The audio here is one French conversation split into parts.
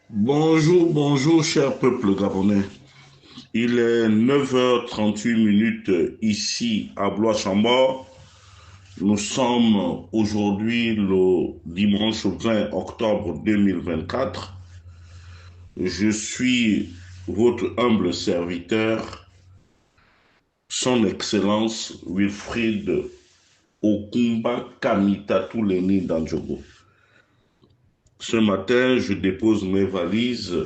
Bonjour, bonjour, cher peuple gabonais. Il est 9h38 ici à Blois-Chambord. Nous sommes aujourd'hui le dimanche 20 octobre 2024. Je suis votre humble serviteur, Son Excellence Wilfrid Okumba Kamita Touleni Danjogo. Ce matin, je dépose mes valises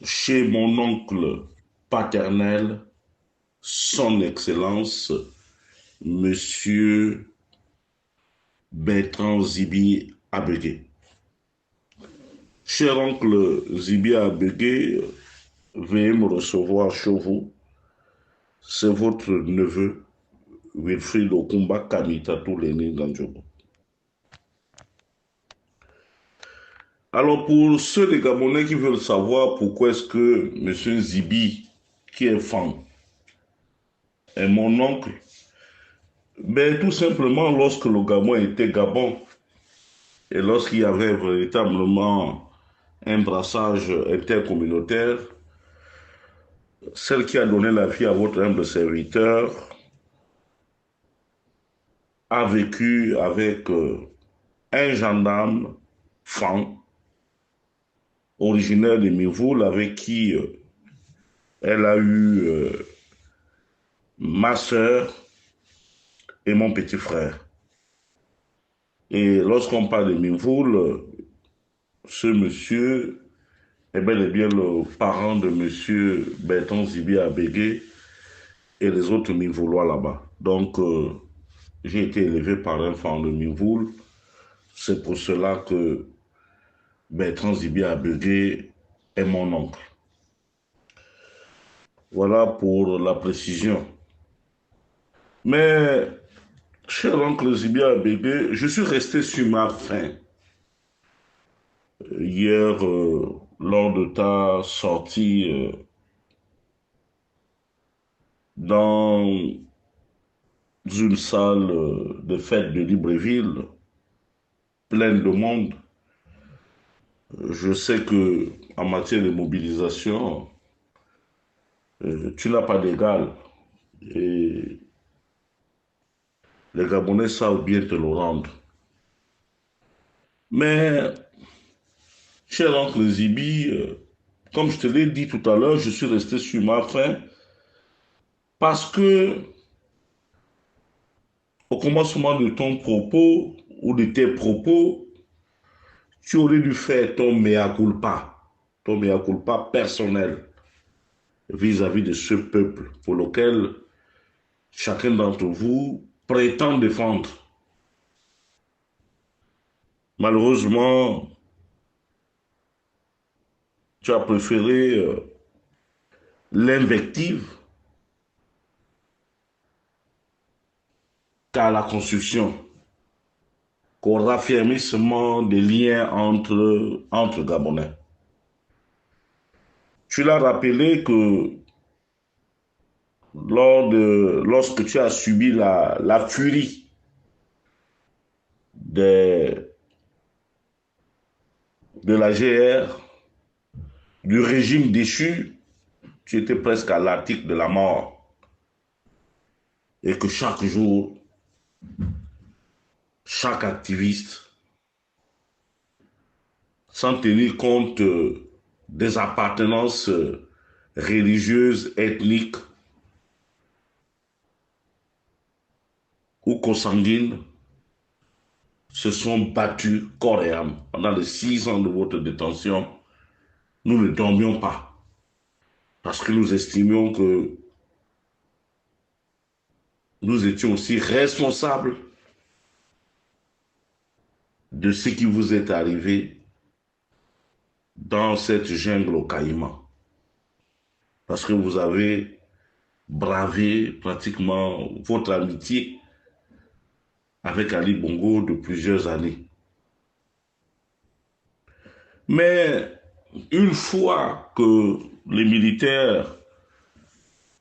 chez mon oncle paternel, Son Excellence, Monsieur Bertrand Zibi Abegué. Cher oncle Zibi Abegué, veuillez me recevoir chez vous. C'est votre neveu, Wilfried Okumba Kamita Touleni Ganjobo. Alors, pour ceux des Gabonais qui veulent savoir pourquoi est-ce que Monsieur Zibi, qui est fan, est mon oncle, ben, tout simplement, lorsque le Gabon était Gabon, et lorsqu'il y avait véritablement un brassage intercommunautaire, celle qui a donné la vie à votre humble serviteur a vécu avec un gendarme fan originaire de Mivoul avec qui elle a eu ma soeur et mon petit frère. Et lorsqu'on parle de Mivoul, ce monsieur est bel et bien le parent de monsieur Bertrand Zibi Abégué et les autres Mivoulois là-bas. Donc, j'ai été élevé par un fan de Mivoul. C'est pour cela que Bertrand Zibi Abégué est mon oncle. Voilà pour la précision. Mais, cher oncle Zibi Abégué, je suis resté sur ma faim. Hier, lors de ta sortie dans une salle de fête de Libreville, pleine de monde, je sais que en matière de mobilisation, tu n'as pas d'égal. Et les Gabonais savent bien te le rendre. Mais, cher oncle Zibi, comme je te l'ai dit tout à l'heure, je suis resté sur ma faim parce que au commencement de ton propos ou de tes propos, tu aurais dû faire ton mea culpa personnel vis-à-vis de ce peuple pour lequel chacun d'entre vous prétend défendre. Malheureusement, tu as préféré l'invective qu'à la construction, qu'au raffermissement des liens entre Gabonais. Tu l'as rappelé que lorsque tu as subi la furie de, de la GR, du régime déchu, tu étais presque à l'article de la mort. Et que chaque jour, chaque activiste, sans tenir compte des appartenances religieuses, ethniques ou consanguines, se sont battus corps et âme. Pendant les 6 ans de votre détention, nous ne dormions pas parce que nous estimions que nous étions aussi responsables de ce qui vous est arrivé dans cette jungle au Caïman. Parce que vous avez bravé pratiquement votre amitié avec Ali Bongo de plusieurs années. Mais une fois que les militaires,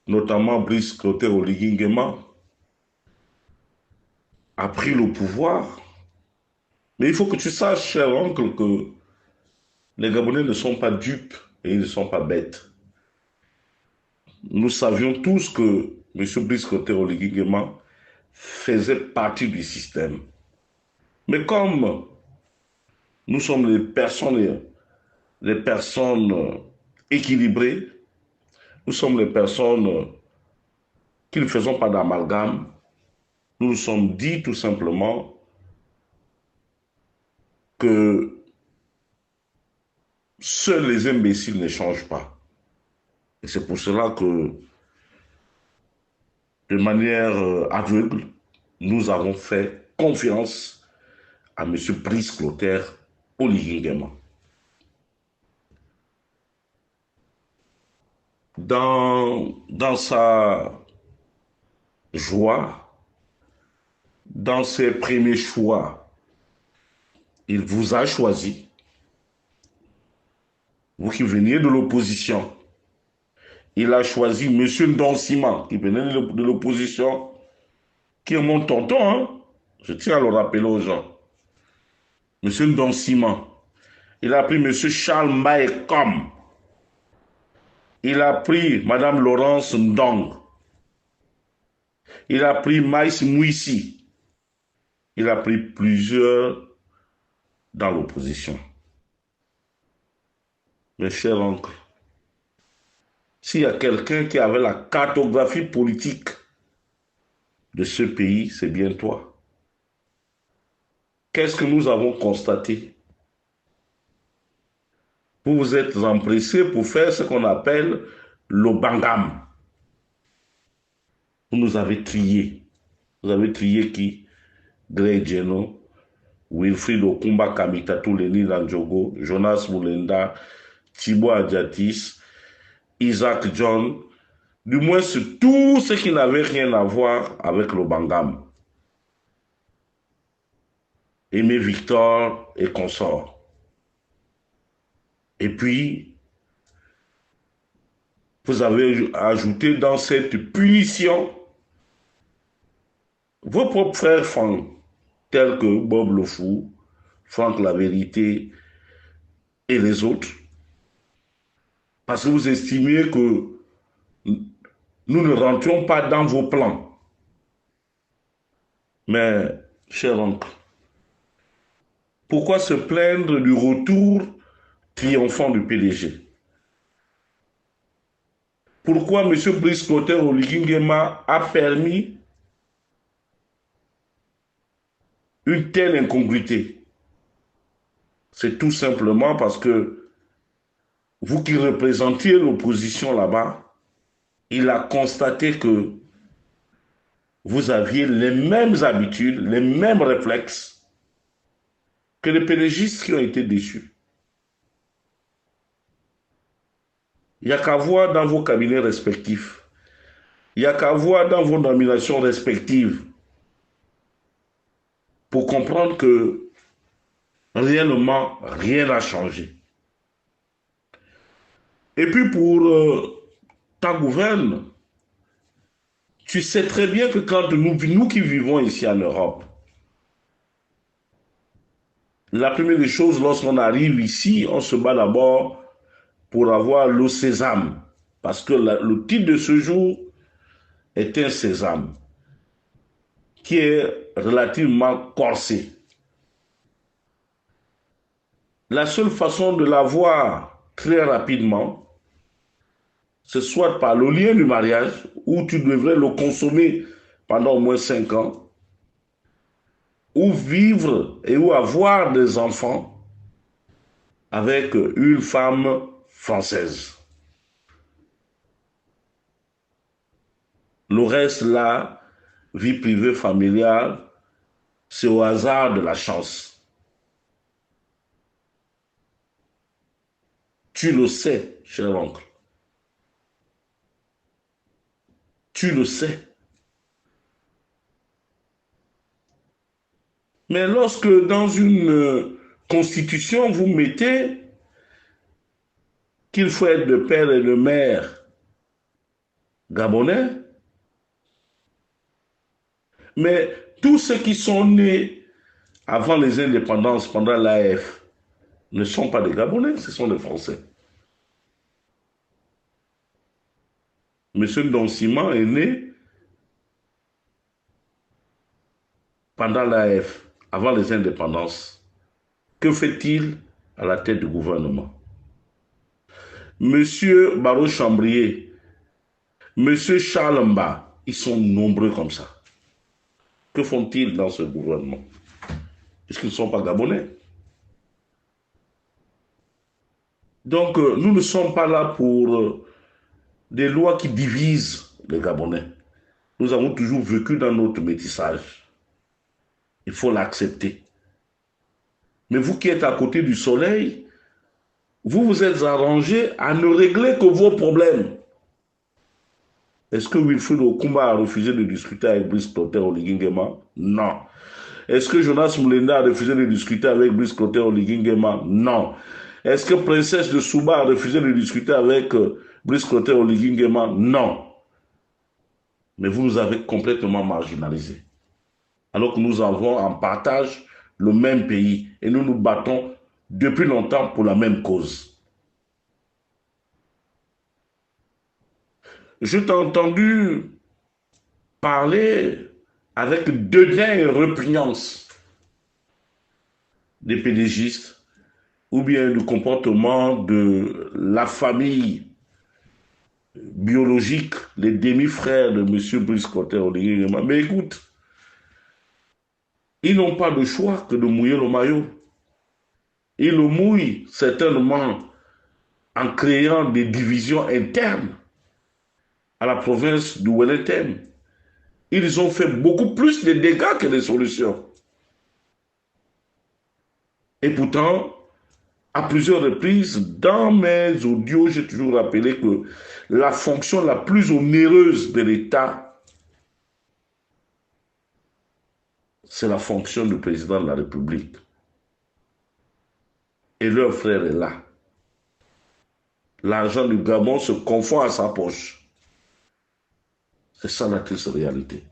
notamment Brice Clotaire Oligui Nguema, a pris le pouvoir, mais il faut que tu saches, cher oncle, que Les Gabonais ne sont pas dupes et ils ne sont pas bêtes. Nous savions tous que M. Brice Clotaire Oligui Nguema faisait partie du système. Mais comme nous sommes les personnes équilibrées, nous sommes les personnes qui ne faisons pas d'amalgame, nous nous sommes dit tout simplement que seuls les imbéciles ne changent pas. Et c'est pour cela que, de manière aveugle, nous avons fait confiance à M. Brice Clotaire Oligui Nguema. Dans sa joie, dans ses premiers choix, il vous a choisi, vous qui veniez de l'opposition. Il a choisi M. Ndonsima, qui venait de l'opposition, qui est mon tonton, hein? Je tiens à le rappeler aux gens. M. Ndonsima. Il a pris M. Charles Maïkom. Il a pris Mme Laurence Ndong. Il a pris Maïs Mouissi. Il a pris plusieurs dans l'opposition. Mes chers oncles, s'il y a quelqu'un qui avait la cartographie politique de ce pays, c'est bien toi. Qu'est-ce que nous avons constaté? Vous vous êtes empressés pour faire ce qu'on appelle le bangam. Vous nous avez triés. Vous avez trié qui? Grey Geno, Wilfried Okumba Kamitatou Leni Landjogo, Jonas Moulenda, Thibaut Adjatis, Isaac John, du moins c'est tout ce qui n'avait rien à voir avec le bangam. Aimé Victor et consorts. Et puis, vous avez ajouté dans cette punition vos propres frères francs, tels que Bob Le Fou, Franck La Vérité et les autres, parce que vous estimiez que nous ne rentrions pas dans vos plans. Mais, cher oncle, pourquoi se plaindre du retour triomphant du PDG? Pourquoi M. Brice Clotaire Oligui Nguema a permis une telle incongruité? C'est tout simplement parce que vous qui représentiez l'opposition là-bas, il a constaté que vous aviez les mêmes habitudes, les mêmes réflexes que les pédégistes qui ont été déçus. Il n'y a qu'à voir dans vos cabinets respectifs. Il n'y a qu'à voir dans vos nominations respectives pour comprendre que réellement, rien n'a changé. Et puis pour ta gouverne, tu sais très bien que quand nous qui vivons ici en Europe, la première des choses, lorsqu'on arrive ici, on se bat d'abord pour avoir le sésame. Parce que le titre de ce jour est un sésame qui est relativement corsé. La seule façon de l'avoir très rapidement, c'est soit par le lien du mariage, où tu devrais le consommer pendant au moins 5 ans, ou vivre et ou avoir des enfants avec une femme française. Le reste là, vie privée, familiale, c'est au hasard de la chance. Tu le sais, cher oncle. Tu le sais. Mais lorsque dans une constitution, vous mettez qu'il faut être le père et le mère gabonais, mais tous ceux qui sont nés avant les indépendances, pendant l'AF, ne sont pas des Gabonais, ce sont des Français. Monsieur Nsima est né pendant l'AF, avant les indépendances. Que fait-il à la tête du gouvernement? Monsieur Barreau Chambrier, Monsieur Charles Mba, ils sont nombreux comme ça. Que font-ils dans ce gouvernement? Est-ce qu'ils ne sont pas Gabonais? Donc, nous ne sommes pas là pour des lois qui divisent les Gabonais. Nous avons toujours vécu dans notre métissage. Il faut l'accepter. Mais vous qui êtes à côté du soleil, vous vous êtes arrangé à ne régler que vos problèmes. Est-ce que Wilfried Okumba a refusé de discuter avec Brice Clotaire Oligui-Nguema? Non. Est-ce que Jonas Moulenda a refusé de discuter avec Brice Clotaire Oligui-Nguema? Non. Est-ce que Princesse de Souba a refusé de discuter avec Brice Clotaire Oligui-Nguema? Non. Mais vous nous avez complètement marginalisés. Alors que nous avons en partage le même pays et nous nous battons depuis longtemps pour la même cause. Je t'ai entendu parler avec dédain et répugnance des pédégistes ou bien du comportement de la famille biologique, les demi-frères de M. Brice Clotaire Oligui-Nguema. Mais écoute, ils n'ont pas de choix que de mouiller le maillot. Ils le mouillent certainement en créant des divisions internes à la province du Wellington. Ils ont fait beaucoup plus de dégâts que des solutions. Et pourtant, à plusieurs reprises, dans mes audios, j'ai toujours rappelé que la fonction la plus onéreuse de l'État, c'est la fonction du président de la République. Et leur frère est là. L'argent du Gabon se confond à sa poche. C'est ça la triste réalité.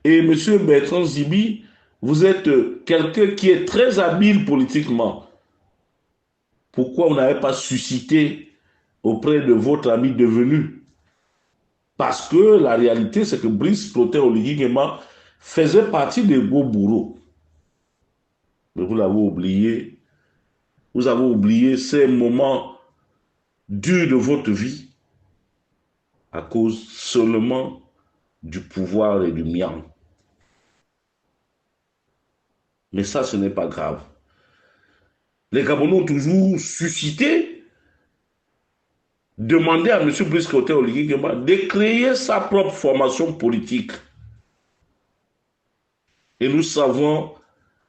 Et M. Bertrand Zibi, vous êtes quelqu'un qui est très habile politiquement. Pourquoi vous n'avez pas suscité auprès de votre ami devenu? Parce que la réalité, c'est que Brice Clotaire Oligui-Nguema faisait partie des beaux bourreaux. Mais vous l'avez oublié. Vous avez oublié ces moments durs de votre vie à cause seulement du pouvoir et du mien. Mais ça, ce n'est pas grave. Les Gabonais ont toujours suscité, demandé à M. Brice Clotaire Oligui-Nguema de créer sa propre formation politique. Et nous savons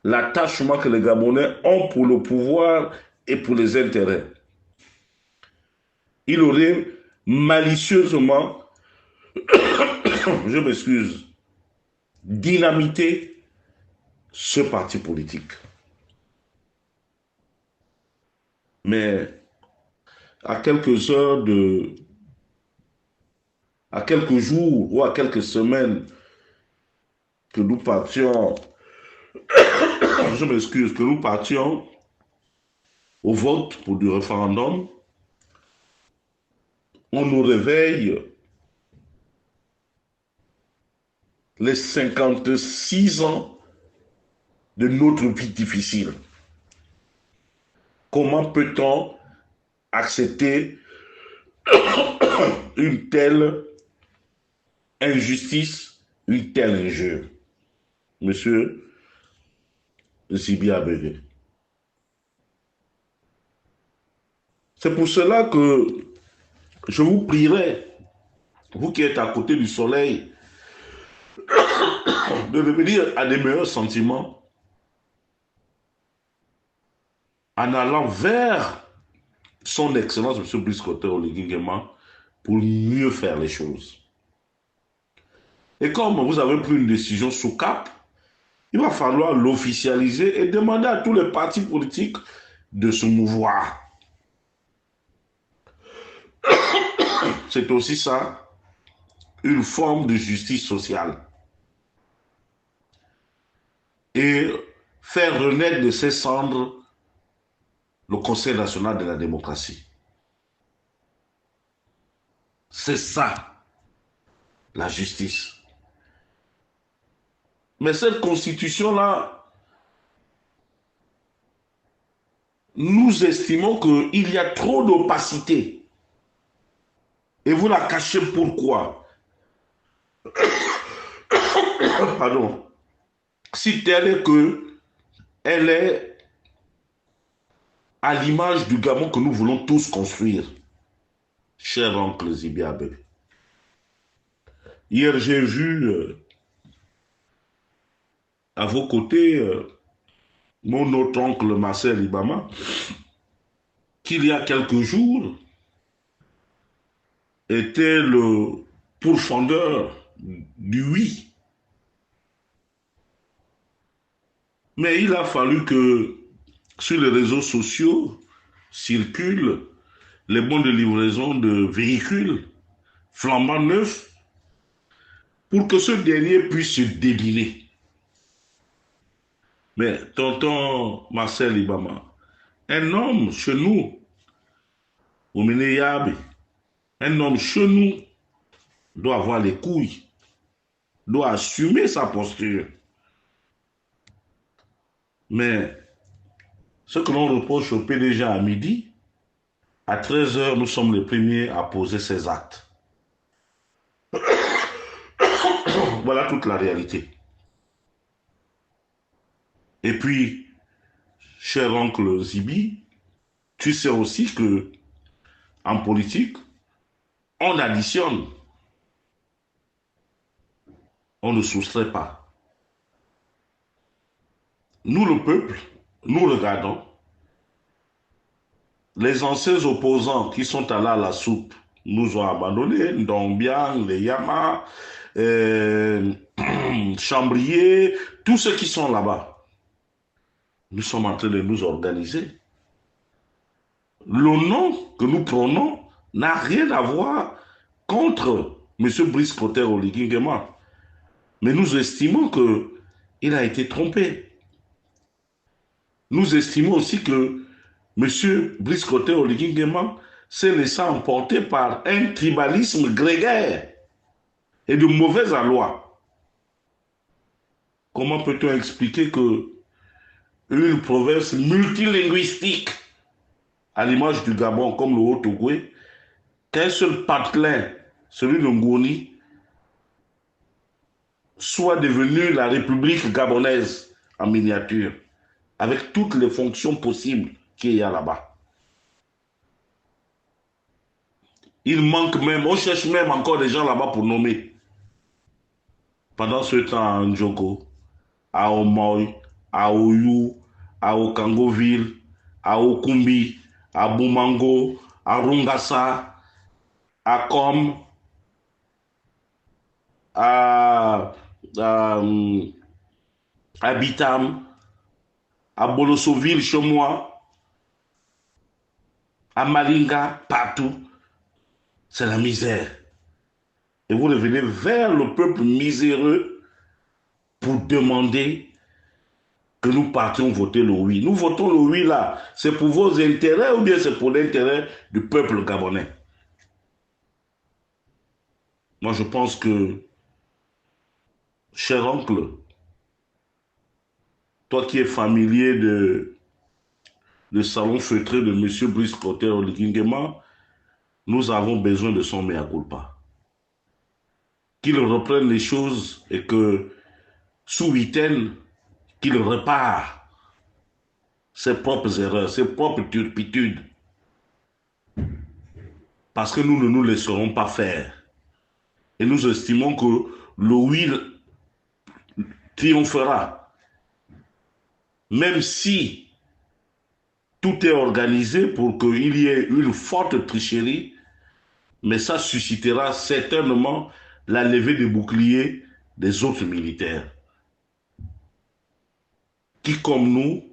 l'attachement que les Gabonais ont pour le pouvoir et pour les intérêts. Il aurait malicieusement, je m'excuse, dynamité ce parti politique. Mais à quelques heures à quelques jours ou à quelques semaines que nous partions, je m'excuse, que nous partions au vote pour du référendum, on nous réveille les 56 ans de notre vie difficile. Comment peut-on accepter une telle injustice, une telle injure? Monsieur Zibi Abege. C'est pour cela que je vous prierai, vous qui êtes à côté du soleil, de revenir à des meilleurs sentiments en allant vers son Excellence, M. Brice Clotaire Oligui-Nguema, pour mieux faire les choses. Et comme vous avez pris une décision sous cap, il va falloir l'officialiser et demander à tous les partis politiques de se mouvoir. C'est aussi ça, une forme de justice sociale. Et faire renaître de ses cendres le Conseil national de la démocratie. C'est ça, la justice. Mais cette constitution-là, nous estimons qu'il y a trop d'opacité. Et vous la cachez pourquoi? Pardon. Si telle est que elle est à l'image du Gabon que nous voulons tous construire. Cher oncle Zibiabe. Hier, j'ai vu à vos côtés mon autre oncle Marcel Ibama, qu'il y a quelques jours était le pourfendeur du oui. Mais il a fallu que sur les réseaux sociaux circulent les bons de livraison de véhicules flambant neufs pour que ce dernier puisse se débiner. Mais tonton Marcel Ibama, un homme chez nous, au Ménéyabe, un homme chez nous doit avoir les couilles, doit assumer sa posture. Mais ce que l'on reproche au PDG à midi, à 13 h, nous sommes les premiers à poser ces actes. Voilà toute la réalité. Et puis, cher oncle Zibi, tu sais aussi que en politique, on additionne, on ne soustrait pas. Nous, le peuple, nous regardons. Les anciens opposants qui sont allés à la soupe nous ont abandonnés, Ndombiang, les Yama, Chambrier, tous ceux qui sont là-bas. Nous sommes en train de nous organiser. Le nom que nous prenons n'a rien à voir contre M. Brice Clotaire Oligui Nguema. Mais nous estimons qu'il a été trompé. Nous estimons aussi que M. Brice Clotaire Oligui Nguema s'est laissé emporter par un tribalisme grégaire et de mauvaise aloi. Comment peut-on expliquer que une province multilinguistique, à l'image du Gabon comme le Haut-Ogooué, qu'un seul patelin, celui de Ngoni, soit devenu la République gabonaise en miniature, avec toutes les fonctions possibles qu'il y a là-bas. Il manque même, on cherche même encore des gens là-bas pour nommer. Pendant ce temps, à Ndjoko, à Omoy, à Oyu, à Okangoville, à Okumbi, à Boumango, à Rungasa, à Kom, à Bitam, à Bolosoville chez moi, à Malinga, partout. C'est la misère. Et vous revenez vers le peuple miséreux pour demander que nous partions voter le oui. Nous votons le oui là. C'est pour vos intérêts ou bien c'est pour l'intérêt du peuple gabonais? Moi, je pense que, cher oncle, toi qui es familier de salon feutré de M. Brice Clotaire Oligui Nguema, nous avons besoin de son mea culpa. Qu'il reprenne les choses et que, sous huitaine, qu'il répare ses propres erreurs, ses propres turpitudes. Parce que nous ne nous laisserons pas faire. Et nous estimons que le oui triomphera. Même si tout est organisé pour qu'il y ait une forte tricherie, mais ça suscitera certainement la levée des boucliers des autres militaires qui, comme nous,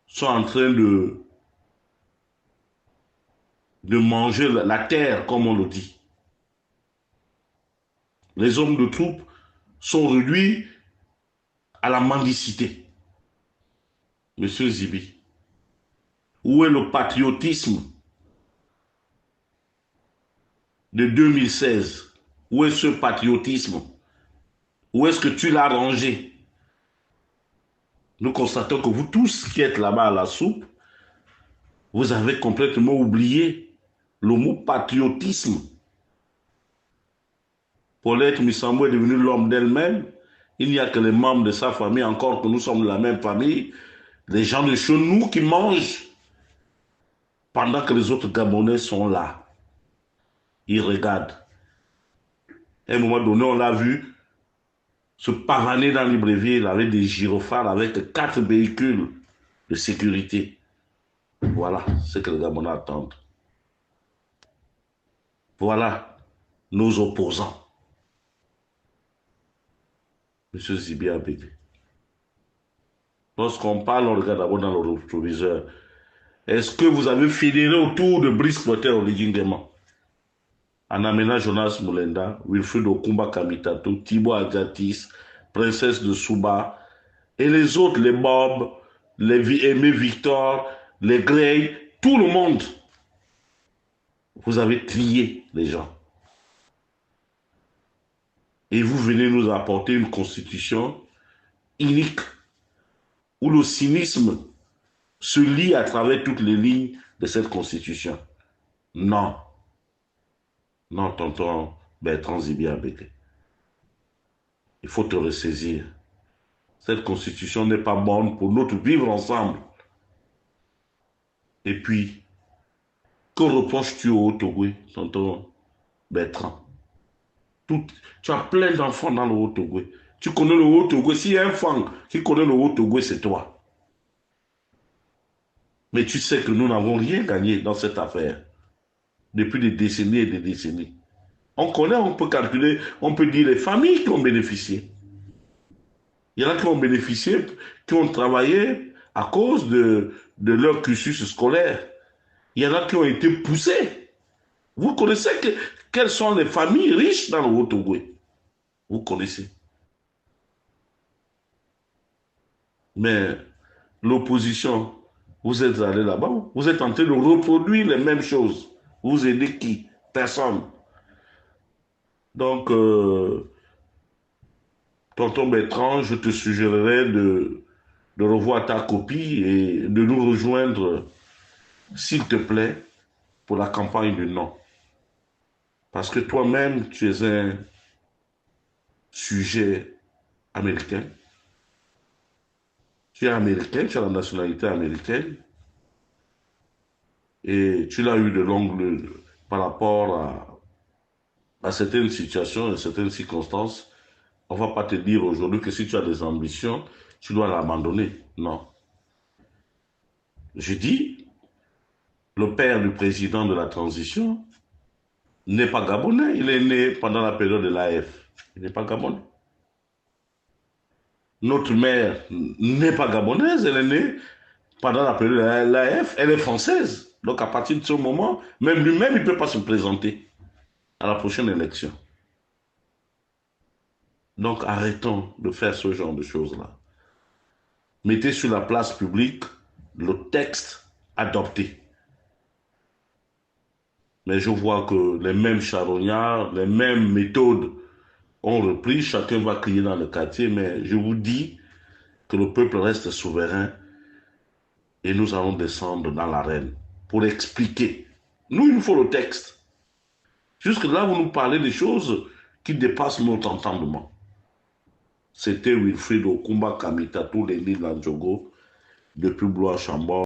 sont en train de manger la terre, comme on le dit. Les hommes de troupes sont réduits à la mendicité. Monsieur Zibi, où est le patriotisme de 2016? Où est ce patriotisme? Où est-ce que tu l'as rangé? Nous constatons que vous tous qui êtes là-bas à la soupe, vous avez complètement oublié le mot patriotisme. Paulette Missambou est devenue l'homme d'elle-même. Il n'y a que les membres de sa famille, encore que nous sommes de la même famille, les gens de chez nous qui mangent pendant que les autres Gabonais sont là. Ils regardent. À un moment donné, on l'a vu se pavaner dans Libreville avec des gyrophares, avec 4 véhicules de sécurité. Voilà ce que les Gabonais attendent. Voilà nos opposants. Monsieur Zibi Abedi. Lorsqu'on parle, on regarde d'abord dans le rétroviseur. Est-ce que vous avez fédéré autour de Brice Clotaire Oligingema, Anamena Jonas Moulenda, Wilfried Okumba Kamitato, Thibaut Adjatis, Princesse de Souba, et les autres, les Bob, les Aimé Victor, les Grey, tout le monde. Vous avez trié les gens. Et vous venez nous apporter une constitution unique, où le cynisme se lie à travers toutes les lignes de cette constitution. Non. Non, tonton Bertrand Zibi Abedi. Il faut te ressaisir. Cette constitution n'est pas bonne pour notre vivre ensemble. Et puis, que reproches-tu au Haut-Togo, tonton Bertrand? Tu as plein d'enfants dans le Haut-Togo. Tu connais le Haut-Togo. S'il y a un enfant qui connaît le Haut-Togo, c'est toi. Mais tu sais que nous n'avons rien gagné dans cette affaire. Depuis des décennies et des décennies. On connaît, on peut calculer, on peut dire les familles qui ont bénéficié. Il y en a qui ont bénéficié, qui ont travaillé à cause de leur cursus scolaire. Il y en a qui ont été poussés. Vous connaissez quelles sont les familles riches dans le Haut-Togo? Vous connaissez. Mais l'opposition, vous êtes allé là-bas, vous êtes en train de reproduire les mêmes choses. Vous aidez qui? Personne. Donc, tonton Bertrand, je te suggérerais de revoir ta copie et de nous rejoindre, s'il te plaît, pour la campagne du non. Parce que toi-même, tu es un sujet américain. Tu es américain, tu as la nationalité américaine. Et tu l'as eu de longue par rapport à certaines situations et certaines circonstances. On ne va pas te dire aujourd'hui que si tu as des ambitions, tu dois l'abandonner. Non. Je dis, le père du président de la transition n'est pas gabonais. Il est né pendant la période de l'AF. Il n'est pas gabonais. Notre mère n'est pas gabonaise. Elle est née pendant la période de l'AF. Elle est française. Donc à partir de ce moment, même lui-même, il ne peut pas se présenter à la prochaine élection. Donc arrêtons de faire ce genre de choses-là. Mettez sur la place publique le texte adopté. Mais je vois que les mêmes charognards, les mêmes méthodes ont repris. Chacun va crier dans le quartier, mais je vous dis que le peuple reste souverain et nous allons descendre dans l'arène pour expliquer. Nous, il nous faut le texte. Jusque-là, vous nous parlez des choses qui dépassent notre entendement. C'était Wilfried Okumba Kamitato, Lenny Landjogo, depuis Blois-Chambord.